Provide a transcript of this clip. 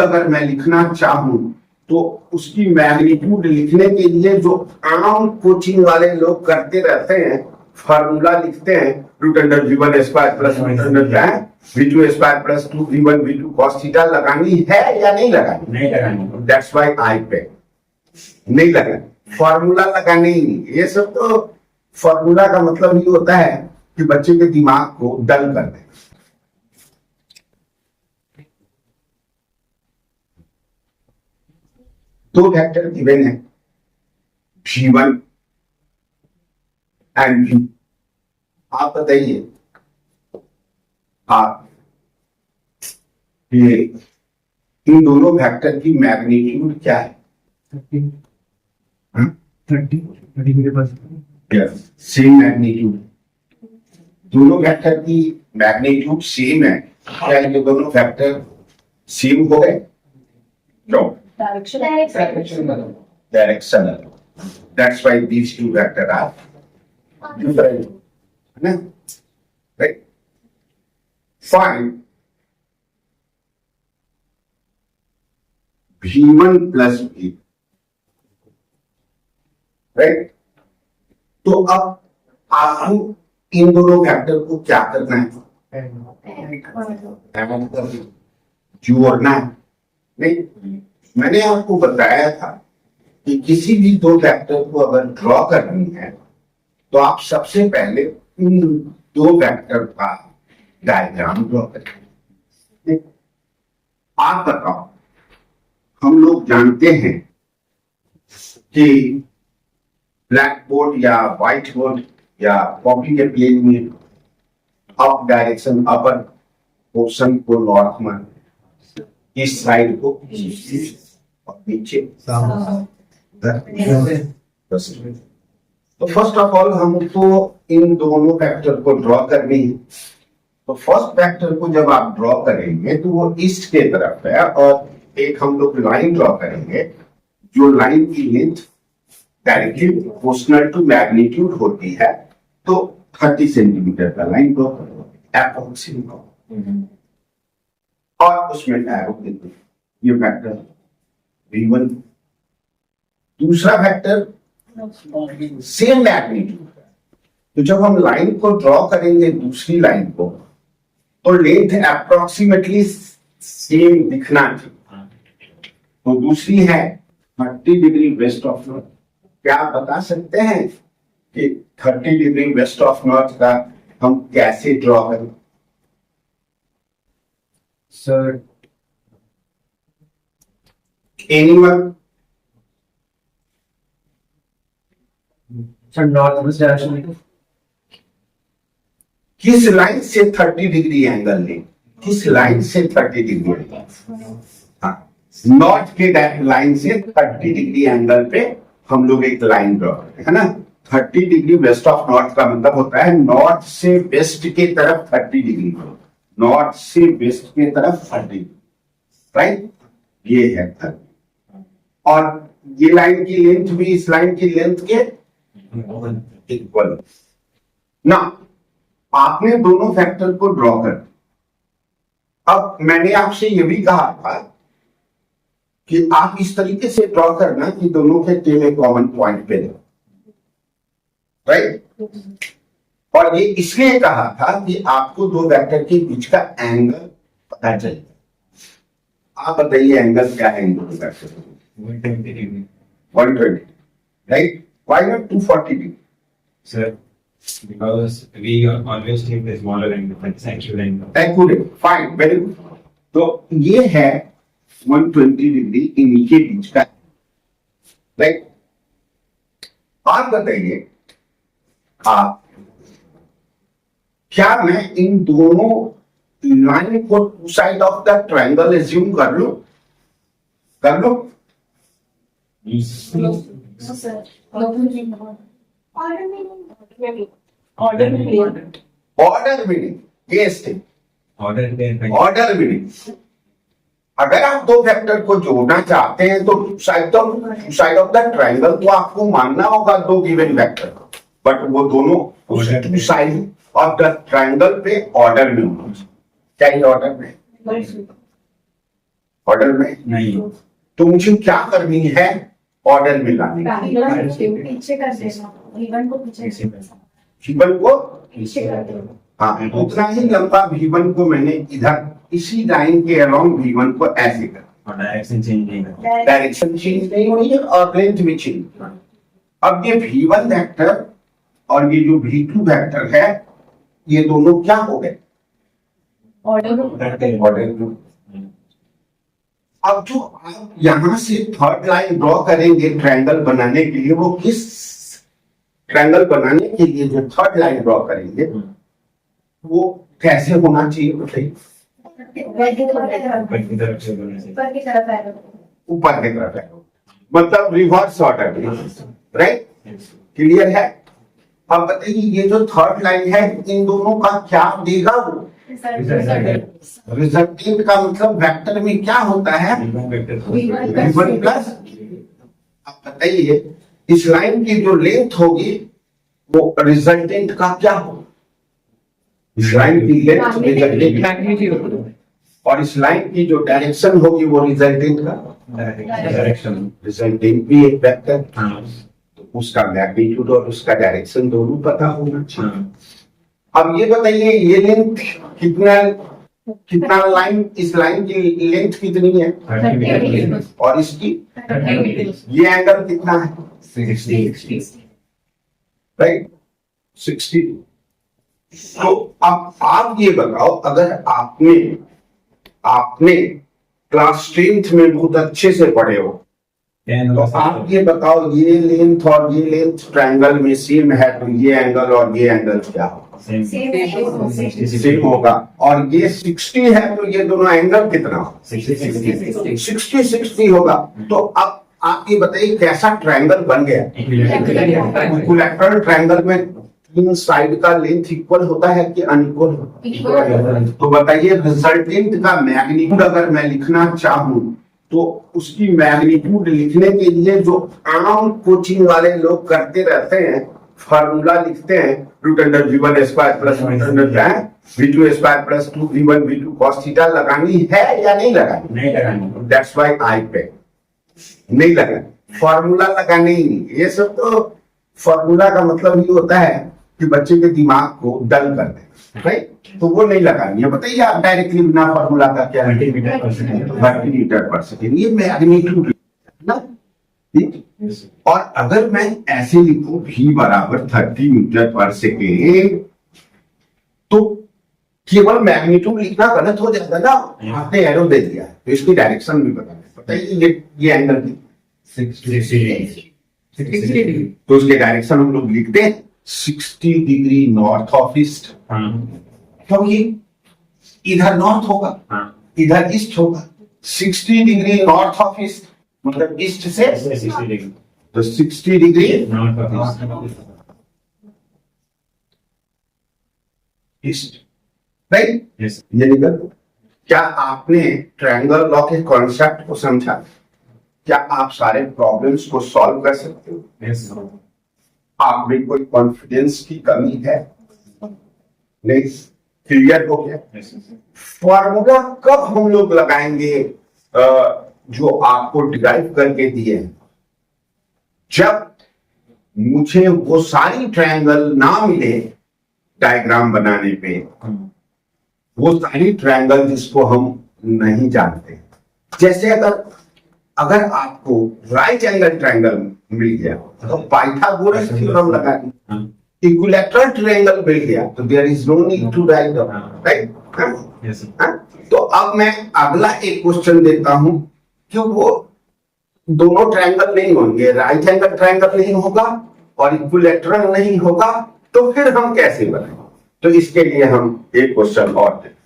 अगर मैं लिखना चाहूं तो उसकी मैग्नीट्यूड लिखने के लिए जो आम कोचिंग वाले लोग करते रहते हैं, फार्मूला लिखते हैं, root under v1 square plus root under v2 square plus 2v1 v2 cos theta लगानी है या नहीं लगानी? नहीं लगानी। दैट्स व्हाई आई पे नहीं लगानी, फार्मूला लगाने ही नहीं। ये सब तो फार्मूला का मतलब ये होता है कि बच्चे के दिमाग को डल कर दे। दो वेक्टर गिवन है v1 एंड v। आप बताइए आप ये इन दोनों वेक्टर की मैग्नीट्यूड क्या है? 30 मेरे पास सेम मैग्नीट्यूड, दोनों वेक्टर की मैग्नीट्यूड सेम है। क्या ये दोनों वेक्टर सेम हो गए? No, directional. That's why these two vector are different, है ना? Right. Find v1 plus v, right. तो अब आपको इन दोनों वेक्टर को क्या करना है? जोड़ना है। नहीं, मैंने आपको बताया था कि किसी भी दो वेक्टर को अगर ड्रॉ करनी है तो आप सबसे पहले उन दो वेक्टर का डायग्राम ड्रॉ करें। आप बताओ, हम लोग जानते हैं कि ब्लैक बोर्ड या व्हाइट बोर्ड या कॉपी के पेज में अप डायरेक्शन, अपर पोर्शन को नॉर्थ मान, इस साइड को और नीचे। तो फर्स्ट ऑफ ऑल हमको इन दोनों वेक्टर को ड्रॉ करनी है। तो फर्स्ट वेक्टर को जब आप ड्रॉ करेंगे तो वो ईस्ट के तरफ है और एक हम लोग लाइन ड्रॉ करेंगे जो लाइन की length directly proportional to magnitude होती है। तो 30 सेंटीमीटर का लाइन ड्रॉ करो अप्रोक्सीमेट, और उसमें एरो दे दो। ये वेक्टर v1। दूसरा वेक्टर सेम मैग्नीट्यूड है, तो जब हम लाइन को ड्रॉ करेंगे दूसरी लाइन को, तो लेंथ अप्रोक्सीमेटली सेम दिखना चाहिए। तो दूसरी है 30 डिग्री वेस्ट ऑफ नॉर्थ। क्या आप बता सकते हैं कि 30 डिग्री वेस्ट ऑफ नॉर्थ का हम कैसे ड्रॉ करें? Sir anyone? Sir north west direction. किस लाइन से 30 डिग्री एंगल ले? किस लाइन से 30 डिग्री एंगल? हाँ, नॉर्थ के लाइन से 30 डिग्री एंगल पे हम लोग एक लाइन ड्रॉ करते हैं ना। 30 डिग्री वेस्ट ऑफ नॉर्थ का मतलब होता है नॉर्थ से वेस्ट के तरफ 30 डिग्री, नॉर्थ से वेस्ट के तरफ 30, राइट। ये है 30, और ये लाइन की लेंथ भी इस लाइन की लेंथ के इक्वल। ना, आपने दोनों फैक्टर को ड्रॉ कर। अब मैंने आपसे यह भी कहा था कि आप इस तरीके से ड्रॉ करना कि दोनों के टेल कॉमन पॉइंट पे दो, राइट। और ये इसलिए कहा था कि आपको दो वेक्टर के बीच का एंगल पता चले। आप बताइए एंगल क्या है इन दोनों vector? 120 degree. 120, right. Why not 240 degree? Sir because we always take the smaller angle, like actual angle. Accurate, fine, very good. तो ये है 120 डिग्री इनके बीच का, राइट। आप बताइए, आप क्या मैं इन दोनों लाइन को two side of the triangle assume कर लूं? कर लो? ऑर्डर मीनिंग केस थे, Order ऑर्डर मीनिंग। अगर आप दो फैक्टर को जोड़ना चाहते हैं तो two side of the triangle को आपको मानना होगा दो गिवन वेक्टर, बट वो दोनों two side of the triangle पे ऑर्डर में होना चाहिए। क्या ये ऑर्डर में? ऑर्डर में, नहीं तो मुझे क्या करनी है, ऑर्डर में लानी है। पीछे कर देना, इवन को पीछे V1 को, पीछे कर देना। हाँ, उतना ही लंबा V1 को मैंने इधर इसी लाइन के अलोंग V1 को ऐसे कर, और डायरेक्शन चेंज नहीं करना। डायरेक्शन चेंज नहीं हुई है और लेंथ भी चेंज। अब ये V1 वेक्टर और ये जो V2 वेक्टर है, ये दोनों क्या हो गए, ऑर्डर ऑर्डर में। अब जो आप यहां से थर्ड लाइन ड्रॉ करेंगे ट्रायंगल बनाने के लिए, वो किस ट्रायंगल बनाने के लिए जो थर्ड लाइन ड्रॉ करेंगे वो कैसे होना चाहिए बताइए। ऊपर की तरफ से बोलने से। ऊपर की तरफ है। ऊपर की तरफ है, मतलब रिवर्स ऑर्डर में, राइट, क्लियर है। अब बताइए ये जो थर्ड लाइन है, इन दोनों का क्या देगा वो, रिजल्टेंट का मतलब वेक्टर में क्या होता है, V1 प्लस। अब बताइए इस लाइन की जो लेंथ होगी वो रिजल्टेंट का क्या होगा, इस लाइन की लेंथ रिजल्टेंट, और इस लाइन की जो डायरेक्शन होगी वो रिजल्टेंट का डायरेक्शन। रिजल्टेंट भी एक वेक्टर, हाँ तो उसका मैग्नीट्यूड और उसका डायरेक्शन दोनों पता होना चाहिए। हाँ। अब ये बताइए ये लेंथ कितना, कितना लाइन, इस लाइन की लेंथ कितनी है 30 मीटर। और इसकी, ये एंगल कितना है 60। राइट 60। तो अब आप ये बताओ, अगर आपने क्लास 10th में बहुत अच्छे से पढ़े हो, तो आप ये बताओ ये लेंथ और ये लेंथ ट्रायंगल में सेम है, तो ये एंगल और ये एंगल क्या होगा, सेम होगा। और ये 60 है तो ये दोनों एंगल कितना होगा 60 होगा। तो अब आप ये बताइए कैसा ट्रायंगल बन गया, इक्विलैटरल ट्रायंगल में तीन साइड का लेंथ इक्वल होता है कि अनइक्वल होता है। तो बताइए रिजल्टेंट का मैग्नीट्यूड अगर मैं लिखना चाहूं तो उसकी मैग्नीट्यूड लिखने के लिए जो आम कोचिंग वाले लोग करते रहते हैं, फार्मूला लिखते हैं, root under V1 square plus root under V2 square plus 2V1 V2 cos theta लगानी है या नहीं लगानी, नहीं लगानी। दैट्स व्हाई आई पे नहीं लगानी, फार्मूला लगाने ही नहीं। ये सब तो फार्मूला का मतलब ये होता है कि बच्चे के दिमाग को डल कर दे, राइट, तो वो नहीं लगानी है। बताइए आप डायरेक्टली बिना फार्मूला का क्या, 30 मीटर पर सेकंड। 30 मीटर पर सेकेंड, ये मैग्नीट्यूड ना, ठीक। और अगर मैं ऐसे लिखूं V बराबर 30 मीटर पर सेकेंड, तो केवल मैग्नीट्यूड लिखना गलत हो जाएगा ना, आपने एरो दे दिया है तो इसकी डायरेक्शन भी बताना। बताइए ये एंगल की 60। तो उसके डायरेक्शन हम लोग लिखते हैं 60 डिग्री नॉर्थ ऑफ ईस्ट, क्योंकि इधर नॉर्थ होगा, इधर ईस्ट होगा। 60 डिग्री नॉर्थ ऑफ ईस्ट मतलब ईस्ट से, तो 60 डिग्री ईस्ट, राइट, ये निकल। क्या आपने ट्रायंगल लॉ के कॉन्सेप्ट को समझा? क्या आप सारे प्रॉब्लम्स को सॉल्व कर सकते हो? आप में कोई कॉन्फिडेंस की कमी है? नहीं, क्लियर हो गया। फॉर्मूला कब हम लोग लगाएंगे जो आपको डिराइव करके दिए हैं? जब मुझे वो सारी ट्रायंगल ना मिले डायग्राम बनाने पे, वो सारी ट्रायंगल जिसको हम नहीं जानते। जैसे अगर आपको राइट एंगल ट्रायंगल मिल गया तो पाइथागोरस थ्योरम लगा दी, इक्विलैटरल ट्रायंगल मिल गया तो there is no need to write, right. तो अब मैं अगला एक क्वेश्चन देता हूं कि वो दोनों ट्रायंगल नहीं होंगे, राइट एंगल ट्रायंगल नहीं होगा और इक्विलैटरल नहीं होगा, तो फिर हम कैसे बनाएंगे? तो इसके लिए हम एक क्वेश्चन और देते हैं।